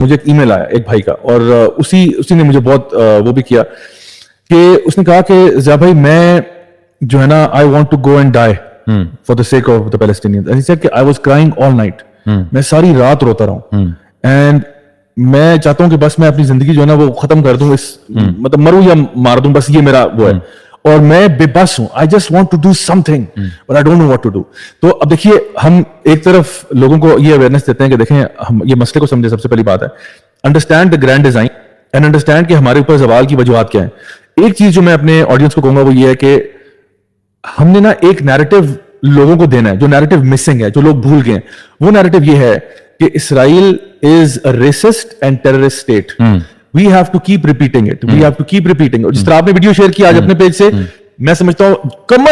مجھے ایک ای میل آیا ایک بھائی کا, اور اسی نے مجھے بہت وہ بھی کیا کہ اس نے کہا کہ ضیاء بھائی میں جو ہے نا I want to go and die for the sake of the Palestinians. And he said کہ I was crying all night, میں ساری رات روتا رہا ہوں, اینڈ میں چاہتا ہوں کہ بس میں اپنی زندگی جو ہے نا وہ ختم کر دوں, مطلب مروں یا مار دوں, بس یہ میرا وہ ہے, اور میں بے بس ہوں. I just want to do something but I don't know what to do. تو اب دیکھیے ہم ایک طرف لوگوں کو یہ اویئرنیس دیتے ہیں کہ دیکھیں ہم یہ مسئلے کو سمجھے. سب سے پہلی بات ہے understand the grand design and understand کہ ہمارے اوپر زوال کی وجوہات کیا ہیں. ایک چیز جو میں اپنے آڈینس کو کہوں گا وہ یہ ہے کہ ہم نے نا ایک نیریٹو لوگوں کو دینا ہے جو نیریٹو مسنگ ہے, جو لوگ بھول گئے ہیں. وہ نیریٹو یہ ہے کہ Israel is a racist and terrorist state. We have to keep repeating it. We have to keep repeating it. جس طرح آپ نے ویڈیو شیئر کیا آج اپنے پیج سے, میں سمجھتا ہوں کم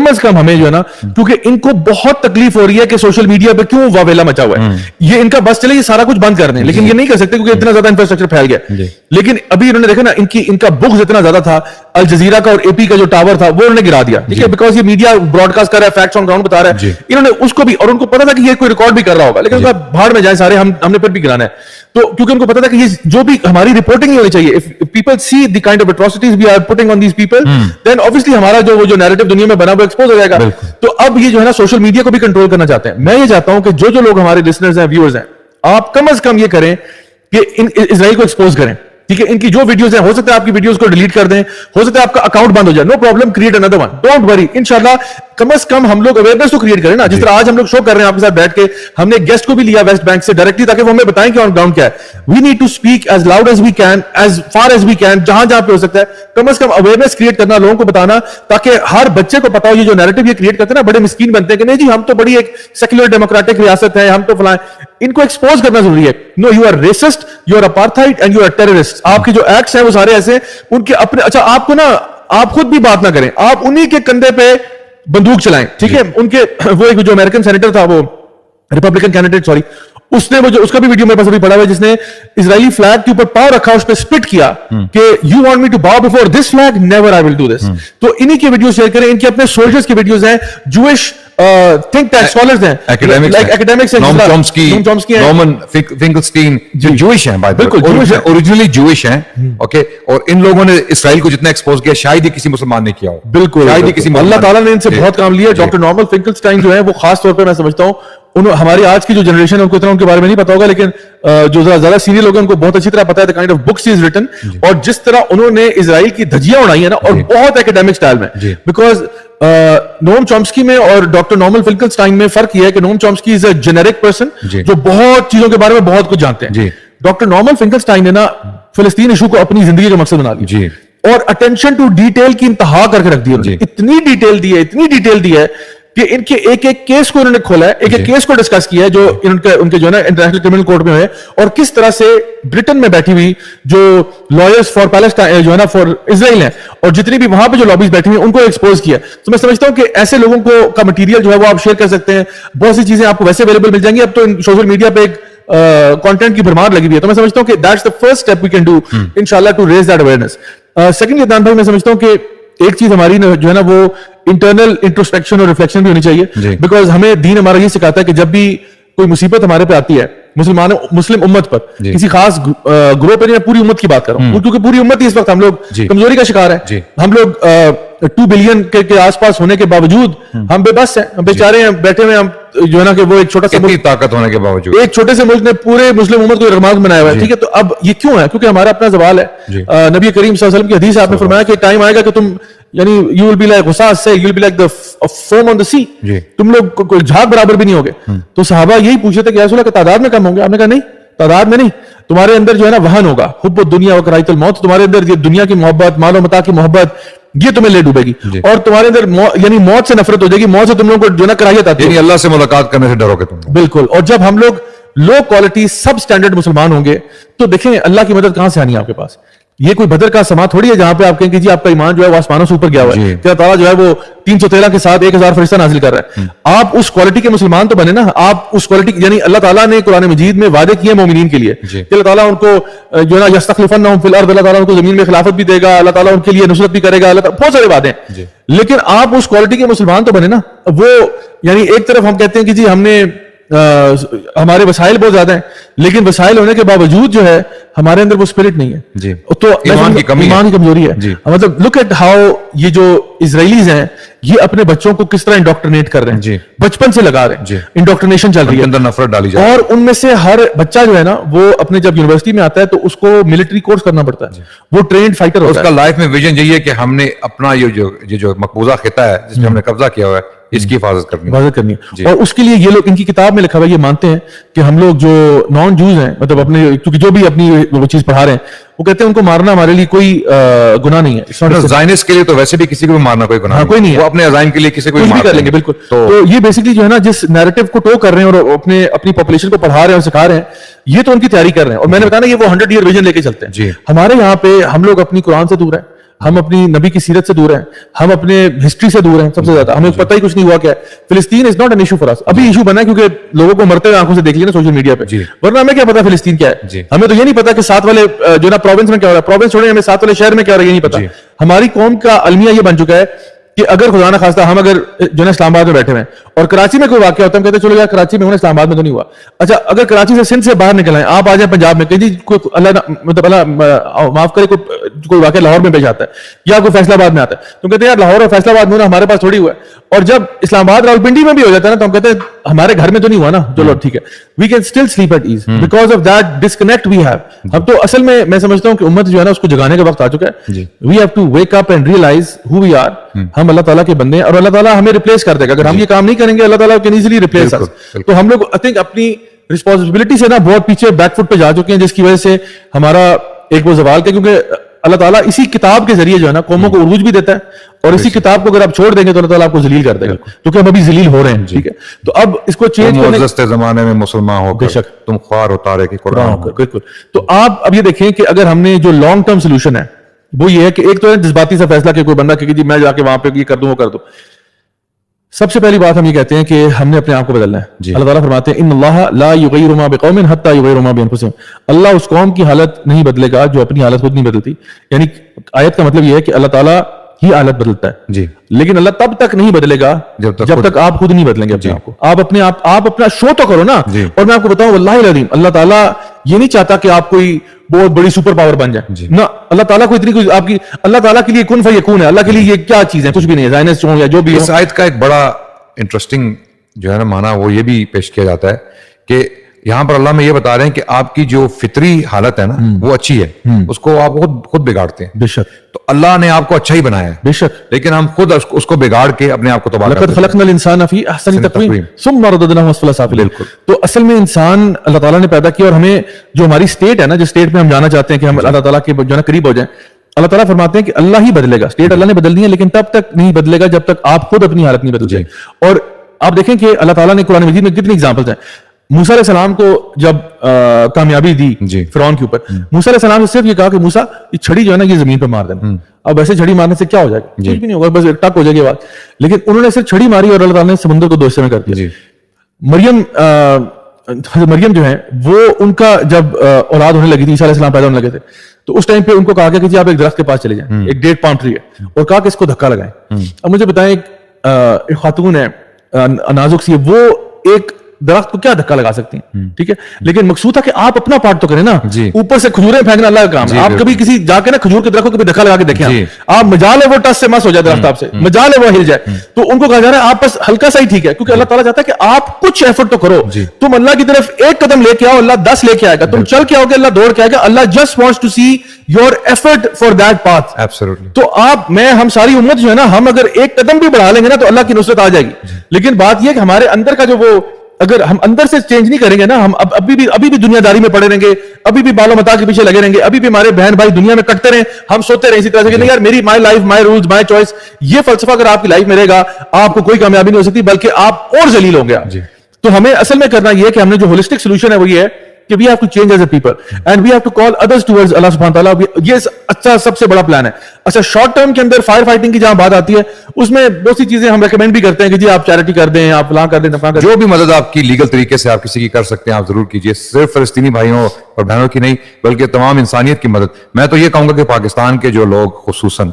از کم ہمیں جو ہے نا, کیونکہ ان کو بہت تکلیف ہو رہی ہے کہ سوشل میڈیا پہ کیوں واویلا مچا ہوا ہے. یہ ان کا بس چلے یہ سارا کچھ بند کر دیں, لیکن یہ نہیں کر سکتے کیونکہ اتنا زیادہ انفراسٹرکچر پھیل گیا. لیکن ابھی انہوں نے دیکھا نا ان کا بغض اتنا زیادہ تھا, الجزیرہ کا اور اے پی کا جو ٹاور تھا وہ انہوں نے گرا دیا, ٹھیک ہے, بیکاز یہ میڈیا براڈ کاسٹ کر رہا ہے, فیکٹس آن گراؤنڈ بتا رہا ہے. انہوں نے اس کو بھی, اور ان کو پتا تھا کہ یہ کوئی ریکارڈ بھی کر رہا ہوگا, لیکن ان کا بھاڑ میں جائیں سارے, ہم نے پھر بھی گرانا ہے. تو کیونکہ ان کو پتا تھا کہ یہ جو بھی ہماری رپورٹنگ نہیں ہونی چاہیے. if people see the kind of atrocities we are putting on these people, then obviously ہمارا جو نیریٹو دنیا میں بنا وہ ایکسپوز ہو جائے گا. تو اب یہ جو ہے نا سوشل میڈیا کو بھی کنٹرول کرنا چاہتے ہیں. میں یہ چاہتا ہوں کہ جو لوگ ہمارے لسنرز ہیں, ویورز ہیں, آپ کم از کم یہ کریں کہ اسرائیل کو ایکسپوز کریں. ٹھیک ہے, ان کی جو ویڈیوز ہیں ہو سکتا ہے آپ کی ویڈیوز کو ڈیلیٹ کر دیں, ہو سکتا ہے آپ کا اکاؤنٹ بند ہو جائے, no problem, create another one, don't worry. انشاءاللہ کم از کم ہم لوگ اویئرنیس تو کریٹ کریں نا, جس طرح آج ہم لوگ شو کر رہے ہیں آپ کے ساتھ بیٹھ کے. ہم نے گیسٹ کو بھی لیا ویسٹ بینک سے ڈائریکٹلی تاکہ وہ ہمیں بتائیں کہ آن گراؤنڈ کیا ہے. We need to speak as loud as we can, as far as we can, جہاں پہ ہو سکتا ہے. کم از کم اویئرنیس کریٹ کرنا, لوگوں کو بتانا, تاکہ ہر بچے کو پتا ہو. یہ جو نیریٹو یہ کریٹ کرتے ہیں نا, بڑے مسکین بنتے ہیں کہ نہیں جی ہم تو بڑی ایک سیکولر ڈیموکریٹک ریاست ہے, ہم تو فلاں. ان کو ایکسپوز کرنا ضروری ہے. No, you are racist, you are apartheid and you are terrorist. آپ کے جو ایکٹس ہیں وہ سارے ایسے ان کے اپنے. اچھا آپ کو نا, آپ خود بھی بات نہ کریں, آپ انہی کے کندھے پہ بندوق چلائیں, ٹھیک ہے. ان کے وہ ایک جو امریکن سینیٹر تھا, وہ ریپبلکن کینڈیڈیٹ, سوری, اس نے وہ جو اس کا بھی ویڈیو میرے پاس ابھی پڑا ہوا ہے, جس نے اسرائیلی فلیگ کے اوپر پاؤں رکھا, اس پہ اسپٹ کیا کہ you want me to bow before this flag, never I will do this. تو انہی کی ویڈیو شیئر کریں. ان کے اپنے سولجرز کی ویڈیوز ہیں, جوئش تھنک ٹینک اسکالرز ہیں, اکیڈمکس ہیں, نوم چومسکی, نورمن فنکلسٹین, جو جوئش ہیں, بالکل اوریجنلی جوئش ہیں, اوکے. اور ان لوگوں نے اسرائیل کو جتنا ایکسپوز کیا شاید ہی کسی مسلمان نے کیا ہو. بالکل, شاید ہی کسی, اللہ تعالیٰ نے ان سے بہت کام لیا. ڈاکٹر نارمن فنکلسٹائن جو ہے وہ خاص طور پہ میں سمجھتا ہوں ہماری آج کی جو جنریشن ہے ان کو اتنا ان کے بارے میں نہیں پتا ہوگا, لیکن جو زیادہ سینئر لوگ ہیں ان کو بہت اچھی طرح پتا ہے the kind of books he has written, اور جس طرح انہوں نے اسرائیل کی دھجیاں اڑائی ہیں نا, اور بہت اکیڈمک سٹائل میں. بیکاز نوم چومسکی میں اور ڈاکٹر نارمن فنکلسٹائن میں فرق یہ ہے کہ نوم Chomsky is a generic person جو بہت چیزوں کے بارے میں بہت کچھ جانتے ہیں. ڈاکٹر نارمن فنکلسٹائن نے نا فلسطین ایشو کو اپنی زندگی کا مقصد بنا لیا, اور اٹینشن ٹو ڈیٹیل کی انتہا کر کے رکھ دی. اتنی ڈیٹیل دی ہے کہ ان کے ایک کیس کو انہوں نے کھولا ہے, ایک کیس کو ڈسکس کیا ہے جو ان کے جو ہے نا انٹرنیشنل کرمنل کورٹ میں ہوئے, اور کس طرح سے برٹن میں بیٹھی ہوئی جو لائرز فار پیلسٹائن جو ہے نا فار اسرائیل ہیں, اور جتنی بھی وہاں پہ جو لابیز بیٹھی ہوئی ہیں ان کو ایکسپوز کیا. تو میں سمجھتا ہوں کہ ایسے لوگوں کو کا مٹیریل جو ہے وہ آپ شیئر کر سکتے ہیں. بہت سی چیزیں آپ کو ویسے اویلیبل مل جائیں گی. اب تو سوشل میڈیا پہ ایک کانٹینٹ کی بھرمار لگی ہوئی ہے, تو میں سمجھتا ہوں کہ that's the first step we can do انشاءاللہ to raise that awareness. Secondly Adnan بھائی, میں سمجھتا ہوں کہ ایک چیز ہماری جو ہے نا وہ انٹرنل انٹروسپیکشن اور ریفلیکشن بھی ہونی چاہیے. بیکاز ہمیں دین ہمارا یہ سکھاتا ہے کہ جب بھی کوئی مصیبت ہمارے پہ آتی ہے, مسلم امت پر, کسی خاص گروہ پہ نہیں, میں پوری امت کی بات کر رہا ہوں, کیونکہ پوری امت ہی اس وقت ہم لوگ کمزوری کا شکار ہے. ہم لوگ 2 بلین کے آس پاس ہونے کے باوجود ہم بے بس ہیں, ہم بیچارے ہیں, بیٹھے ہوئے, ہم جو ہے نا کہ وہ ایک چھوٹا سا طاقت ہونے کے باوجود ایک چھوٹے سے ملک نے پورے مسلم امت کو رغمات بنایا ہوا ہے. ٹھیک ہے, تو اب یہ کیوں ہے؟ کیونکہ ہمارا اپنا زوال ہے. نبی کریم صلی اللہ علیہ وسلم کی حدیث آپ نے فرمایا کہ ٹائم آئے گا کہ تم یعنی you will be like غصاص سے, you will be like the foam on the sea, تم لوگ کوئی جھاگ برابر بھی نہیں ہوگے. تو صحابہ یہی پوچھے تھے کہ یا رسول اللہ کہ تعداد میں کم ہوں گے؟ آپ نے کہا نہیں, تعداد میں نہیں, تمہارے اندر جو ہے نا وہن ہوگا, حب الدنیا و کراہیت الموت, تمہارے اندر یہ دنیا کی محبت, مال و متاع کی محبت, یہ تمہیں لے ڈوبے گی, اور تمہارے اندر یعنی موت سے نفرت ہو جائے گی, موت سے تم لوگوں کو جو نا کراہیت آتی ہے, یعنی اللہ سے ملاقات کرنے سے ڈرو گے تم. بالکل. اور جب ہم لوگ لو کوالٹی سب سٹینڈرڈ مسلمان ہوں گے تو دیکھیں اللہ کی مدد کہاں سے آنی ہے آپ کے پاس. یہ کوئی بدر کا سما تھوڑی ہے جہاں پہ آپ کہیں کہ جی آپ کا ایمان جو ہے وہ آسمانوں سے اوپر گیا ہوا ہے, اللہ تعالیٰ جو ہے وہ 313 کے ساتھ 1000 فرشتہ نازل کر رہا ہے. آپ اس کوالٹی کے مسلمان تو بنے نا, آپ اس کوالٹی یعنی اللہ تعالیٰ نے قرآن مجید میں وعدے کیے مومنین کے لیے کہ اللہ تعالیٰ ان کو جو ہے نا یستخلفنہم فی الارض, اللہ تعالیٰ ان کو زمین میں خلافت بھی دے گا, اللہ تعالیٰ ان کے لیے نصرت بھی کرے گا, اللہ تعالیٰ بہت سارے وعدے ہیں. لیکن آپ اس کوالٹی کے مسلمان تو بنے نا. وہ یعنی ایک طرف ہم کہتے ہیں کہ جی ہم نے ہمارے وسائل بہت زیادہ ہیں, لیکن وسائل ہونے کے باوجود جو ہے ہمارے اندر وہ اسپرٹ نہیں ہے جی, تو ایمان کی کمزوری ہے جی. مطلب لک ایٹ ہاؤ یہ جو اسرائیلیز ہیں یہ اپنے بچوں کو کس طرح انڈوکٹرینیٹ کر رہے ہیں جی, بچپن سے لگا رہے ہیں جی, انڈوکٹرینیشن چل رہی ہے, اندر نفرت ڈالی جائے, اور ان میں سے ہر بچہ جو ہے نا وہ اپنے جب یونیورسٹی میں آتا ہے تو اس کو ملٹری کورس کرنا پڑتا ہے, وہ ٹرینڈ فائٹر ہوتا ہے. اس کا لائف میں ویژن یہی ہے کہ ہم نے اپنا یہ جو مقبوضہ خطہ ہے جس میں ہم نے قبضہ کیا ہوا ہے اس کی حفاظت کرنی ہے. اور اس کے لیے یہ لوگ ان کی کتاب میں لکھا ہوا ہے, یہ مانتے ہیں کہ ہم لوگ جو نان جوز ہیں, مطلب اپنے کیونکہ جو بھی اپنی وہ چیز پڑھا رہے ہیں, وہ کہتے ہیں ان کو مارنا ہمارے لیے کوئی گناہ نہیں ہے. زائنسٹ کے لیے تو ویسے بھی کسی کو بھی مارنا کوئی گناہ کوئی نہیں ہے, وہ اپنے عزائم کے لیے کسی کو بھی کر لیں گے. بالکل. تو یہ بیسکلی جو ہے نا جس نیریٹو کو ٹو کر رہے ہیں اور اپنی پاپولیشن کو پڑھا رہے ہیں اور سکھا رہے ہیں, یہ تو ان کی تیاری کر رہے ہیں. اور میں نے بتایا یہ وہ 100 ایئر ویژن لے کے چلتے ہیں. ہمارے یہاں پہ ہم لوگ اپنی قرآن سے دور ہیں, ہم اپنی نبی کی سیرت سے دور ہیں, ہم اپنے ہسٹری سے دور ہیں سب سے زیادہ, ہمیں پتہ ہی کچھ نہیں ہوا کیا ہے. فلسطین is not an issue for us. ابھی ایشو بنا ہے کیونکہ لوگوں کو مرتے ہوئے آنکھوں سے دیکھ لیا نا سوشل میڈیا پہ, ورنہ ہمیں کیا پتا فلسطین کیا ہے. ہمیں تو یہ نہیں پتا کہ ساتھ والے جو نا پروونس میں کیا ہو رہا ہے, پروونس چھوڑیں ہمیں ساتھ والے شہر میں کیا ہو رہا ہے یہ نہیں پتا. ہماری قوم کا المیہ یہ بن چکا ہے کہ اگر خدا نہ خواستہ ہم اگر جو ہے اسلام آباد میں بیٹھے ہیں اور کراچی میں کوئی واقعہ ہوتا ہے ہم کہتے ہیں چلو یار کراچی میں ہونا, اسلام آباد میں تو نہیں ہوا. اچھا اگر کراچی سے سندھ سے باہر نکل آئیں, آپ آ جائیں پنجاب میں, کہ جی کوئی اللہ مطلب اللہ معاف کرے کوئی واقعہ لاہور میں پیش آتا ہے یا کوئی فیصلہ آباد میں آتا ہے, تو کہتے ہیں یار لاہور اور فیصلہ آباد میں ہونا ہمارے پاس تھوڑی ہوا ہے. اور جب اسلام آباد راولپنڈی میں بھی ہو جاتا ہے نا تو ہم کہتے ہیں ہمارے گھر میں تو نہیں ہوا نا, چلو ٹھیک ہے, we can still sleep at ease because of that disconnect we have. ہم تو اصل میں سمجھتا ہوں کہ امت جو ہے نا اس کو جگانے کا وقت آ چکا ہے. We have to wake up and realize who we are. ہم اللہ تعالیٰ کے بندے ہیں اور اللہ تعالیٰ ہمیں ریپلیس کر دے گا. اگر ہم یہ کام نہیں کریں گے اللہ تعالیٰ کین ایزیلی ریپلیس اس. تو ہم لوگ آئی تھنک اپنی رسپانسبلٹی سے نا بہت پیچھے بیک فٹ پہ جا چکے ہیں, جس کی وجہ سے ہمارا ایک وہ زوال کا, کیونکہ اللہ تعالیٰ اسی کتاب کے ذریعے جو ہے نا قوموں کو عروج بھی دیتا ہے, اور اسی کتاب کو اگر آپ چھوڑ دیں گے تو اللہ تعالیٰ آپ کو ذلیل کر دے گا, کیونکہ ہم ابھی ذلیل ہو رہے ہیں. ٹھیک ہے, تو اب اس کو چینج کرنے کے زمانے میں مسلمان ہو کر تم خوار اتارے کہ قرآن ہو. بالکل. تو آپ اب یہ دیکھیں کہ اگر ہم نے جو لانگ ٹرم سولوشن ہے وہ یہ ہے کہ ایک تو ہے جذباتی سا فیصلہ کہ کوئی بندہ کہ جی میں جا کے وہاں پہ یہ کر دوں وہ کر دوں. سب سے پہلی بات ہم یہ کہتے ہیں کہ ہم نے اپنے آپ کو بدلنا ہے. اللہ تعالیٰ فرماتے ہیں ان اللہ لا یغیر ما بقوم حتی یغیروا ما بانفسہم. اللہ اس قوم کی حالت نہیں بدلے گا جو اپنی حالت خود نہیں بدلتی. یعنی آیت کا مطلب یہ ہے کہ اللہ تعالیٰ ہی حالت بدلتا ہے جی, لیکن اللہ تب تک نہیں بدلے گا جب تک آپ خود نہیں بدلیں گے اپنے آپ کو. آپ اپنا شو تو کرو نا. اور میں آپ کو بتاؤں واللہ العظیم اللہ تعالیٰ یہ نہیں چاہتا کہ آپ کوئی بہت بڑی سپر پاور بن جائے نا. اللہ تعالیٰ کو اتنی کوئی آپ کی, اللہ تعالیٰ کے لیے کن فیکون ہے, اللہ کے لیے یہ کیا چیز ہے, کچھ بھی نہیں ہے. زائنسٹ ہوں یا جو بھی. اس آیت کا ایک بڑا انٹرسٹنگ جو ہے نا معنی وہ یہ بھی پیش کیا جاتا ہے کہ یہاں پر اللہ میں یہ بتا رہے ہیں کہ آپ کی جو فطری حالت ہے نا وہ اچھی ہے, اس کو آپ خود بگاڑتے ہیں. بے شک. تو اللہ نے آپ کو اچھا ہی بنایا ہے بے شک, لیکن ہم خود اس کو بگاڑ کے اپنے آپ کو تباہ کرتے ہیں. لقد خلقنا الانسان فی احسن تقویم ثم رددناه اسفل سافلین. تو اصل میں انسان اللہ تعالیٰ نے پیدا کیا, اور ہمیں جو ہماری اسٹیٹ ہے نا, جس اسٹیٹ میں ہم جانا چاہتے ہیں کہ ہم اللہ تعالیٰ کے جو ہے نا قریب ہو جائیں, اللہ تعالیٰ فرماتے ہیں کہ اللہ ہی بدلے گا. اسٹیٹ اللہ نے بدلنی ہے لیکن تب تک نہیں بدلے گا جب تک آپ خود اپنی حالت نہیں بدل جائے. اور آپ دیکھیں کہ اللہ تعالیٰ نے قرآن مجید میں کتنی ایگزامپلز ہیں. موسیٰ علیہ السلام کو جب کامیابی دی فرعون کے اوپر, موسیٰ علیہ السلام سے صرف یہ کہا کہ موسیٰ یہ چھڑی جو ہے نا یہ زمین پہ مار دینا. اب ایسے چھڑی مارنے سے کیا ہو جائے گا, کچھ بھی نہیں ہوگا, بس ٹک ہو جائے گی بات. لیکن انہوں نے صرف چھڑی ماری اور اللہ تعالیٰ نے سمندر کو 2 حصے میں کر دیا. مریم جو ہے وہ ان کا جب اولاد ہونے لگی تھی, عیسیٰ علیہ السلام پیدا ہونے لگے تھے, تو اس ٹائم پہ ان کو کہا گیا کہ جی آپ ایک درخت کے پاس چلے جائیں, ایک ڈیٹ پام ٹری ہے, اور کہا کہ اس کو دھکا لگائیں. اب مجھے بتائیں ایک خاتون ہے نازک سی, وہ ایک درخت کو کیا دھکا لگا سکتی ہیں, ٹھیک ہے, لیکن مقصود تھا کہ آپ اپنا پارٹ تو کریں نا. اوپر سے کھجوریں پھینکنا اللہ کا کام ہے. آپ کبھی کسی جا کے نا کھجور کے درخت کو کبھی دھکا لگا کے دیکھیں, آپ مجال ہے وہ ٹس سے مس ہو جائے درخت آپ سے, مجال ہے وہ ہل جائے. تو ان کو کہا جا رہا ہے آپ بس ہلکا سا ہی ٹھیک ہے, کیونکہ اللہ تعالیٰ چاہتا ہے کہ آپ کچھ ایفرٹ تو کرو. تم اللہ کی طرف ایک قدم لے کے آؤ, اللہ 10 لے کے آئے گا. تم چل کے آؤ گے, اللہ دوڑ کے آئے گا. اللہ just wants to see your effort for that path. تو آپ ہم ساری امت جو ہے نا, ہم اگر ایک قدم بھی بڑھا لیں گے نا تو اللہ کی نصرت آ جائے گی. لیکن بات یہ ہے کہ ہمارے اندر کا جو وہ, اگر ہم اندر سے چینج نہیں کریں گے نا, ہم ابھی بھی دنیا داری میں پڑے رہیں گے, ابھی بھی بالوں متا کے پیچھے لگے رہیں گے, ابھی بھی ہمارے بہن بھائی دنیا میں کٹتے رہیں, ہم سوتے رہیں اسی طرح سے کہ نہیں یار میری my life my rules my choice. یہ فلسفہ اگر آپ کی لائف میں رہے گا آپ کو کوئی کامیابی نہیں ہو سکتی, بلکہ آپ اور ذلیل ہوں گے. تو ہمیں اصل میں کرنا یہ ہے کہ ہم نے جو ہولسٹک سولوشن ہے وہ یہ ہے کہ we have to change as a people and we have to call others towards Allah subhanahu wa ta'ala. یہ اچھا سب سے بڑا پلان ہے. اچھا شارٹ ٹرم کے اندر فائر فائٹنگ کی جہاں بات آتی ہے اس میں بہت سی چیزیں ہم ریکمینڈ بھی کرتے ہیں کہ جی آپ چیریٹی کر دیں, آپ فلاں کر دیں, فلاں کر دیں. جو بھی مدد آپ کی لیگل طریقے سے آپ کسی کی کر سکتے ہیں آپ ضرور کیجیے. صرف فلسطینی بھائیوں اور بہنوں کی نہیں بلکہ تمام انسانیت کی مدد. میں تو یہ کہوں گا کہ پاکستان کے جو لوگ خصوصاً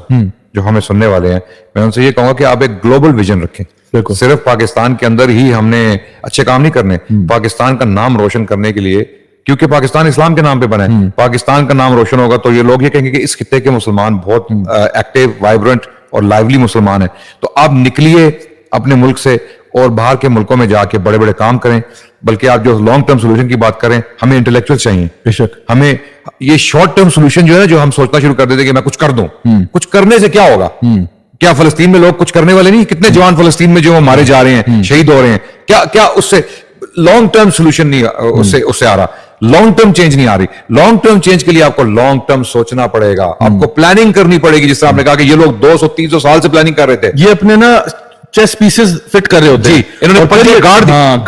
جو ہمیں سننے والے ہیں, میں ان سے یہ کہوں گا کہ آپ ایک گلوبل ویژن رکھیں. بالکل. صرف پاکستان کے اندر ہی ہم نے اچھے کام نہیں کرنے, پاکستان کا نام روشن کرنے کے لیے, کیونکہ پاکستان اسلام کے نام پہ بنا ہے, پاکستان کا نام روشن ہوگا تو یہ لوگ یہ کہیں گے کہ اس خطے کے مسلمان بہت ایکٹیو, وائبرنٹ اور لائیولی مسلمان ہیں. تو آپ نکلیے اپنے ملک سے اور باہر کے ملکوں میں جا کے بڑے بڑے کام کریں. بلکہ آپ جو لانگ ٹرم سولوشن کی بات کریں, ہمیں انٹلیکچوئل چاہیے. بے شک. ہمیں یہ شارٹ ٹرم سولوشن جو ہے نا, جو ہم سوچنا شروع کر دیتے کہ میں کچھ کر دوں, کچھ کرنے سے کیا ہوگا؟ کیا فلسطین میں لوگ کچھ کرنے والے نہیں؟ کتنے جوان فلسطین میں جو مارے جا رہے ہیں, شہید ہو رہے ہیں, کیا اس سے لانگ ٹرم سولوشن نہیں اس سے آ رہا, لانگ ٹرم چینج نہیں آ رہی. لانگ ٹرم چینج کے لیے آپ کو لانگ ٹرم سوچنا پڑے گا, آپ کو پلاننگ کرنی پڑے گی. جس طرح آپ نے کہا کہ یہ لوگ 200-300 سال سے پلاننگ کر رہے تھے, یہ اپنے نا چیس پیسز فٹ کر رہے ہوتے ہیں, انہوں نے پہلے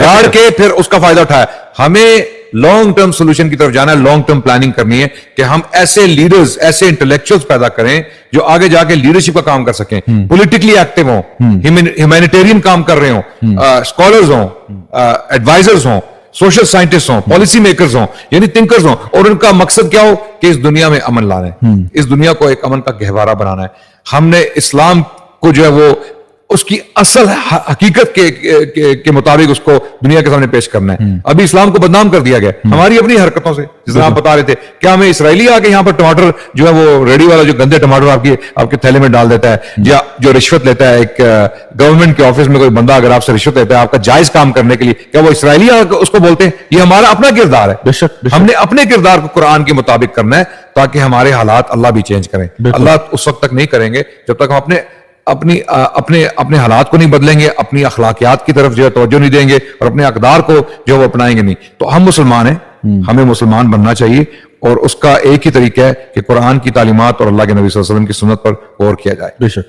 گاڑ کے پھر اس کا فائدہ اٹھایا. ہمیں لانگ ٹرم سولوشن کی طرف جانا ہے, لانگ ٹرم پلاننگ کرنی ہے کہ ہم ایسے لیڈرز, ایسے انٹلیکچوئلز پیدا کریں جو آگے جا کے لیڈرشپ کا کام کر سکیں, پولیٹیکلی ایکٹیو ہوں, ہیومینیٹیرین کام کر رہے ہوں, اسکالرز ہوں, ایڈوائزرز ہوں, سوشل سائنٹسٹ ہوں, پالیسی میکرز ہوں, یعنی تھنکرز ہوں, اور ان کا مقصد کیا ہو کہ اس دنیا میں امن لانا ہے, اس دنیا کو ایک امن کا گہوارہ بنانا ہے. ہم نے اسلام کو جو ہے وہ اس کی اصل حقیقت کے مطابق اس کو دنیا کے سامنے پیش کرنا ہے. ابھی اسلام کو بدنام کر دیا گیا ہماری اپنی حرکتوں سے. جس طرح آپ بتا رہے تھے, کیا ہمیں اسرائیلی آ کے یہاں پر ٹماٹر جو ہے وہ ریڈی والا جو گندے ٹماٹر آپ کے تھیلے میں ڈال دیتا ہے, یا جو رشوت لیتا ہے, ایک گورنمنٹ کے آفس میں کوئی بندہ اگر آپ سے رشوت لیتا ہے آپ کا جائز کام کرنے کے لیے, کیا وہ اسرائیلی اس کو بولتے ہیں؟ یہ ہمارا اپنا کردار ہے. بے شک. ہم نے اپنے کردار کو قرآن کے مطابق کرنا ہے تاکہ ہمارے حالات اللہ بھی چینج کریں. اللہ اس وقت تک نہیں کریں گے جب تک ہم اپنے حالات کو نہیں بدلیں گے, اپنی اخلاقیات کی طرف جو ہے توجہ نہیں دیں گے, اور اپنے اقدار کو جو وہ اپنائیں گے نہیں. تو ہم مسلمان ہیں, ہمیں مسلمان بننا چاہیے, اور اس کا ایک ہی طریقہ ہے کہ قرآن کی تعلیمات اور اللہ کے نبی صلی اللہ علیہ وسلم کی سنت پر غور کیا جائے. بے شک.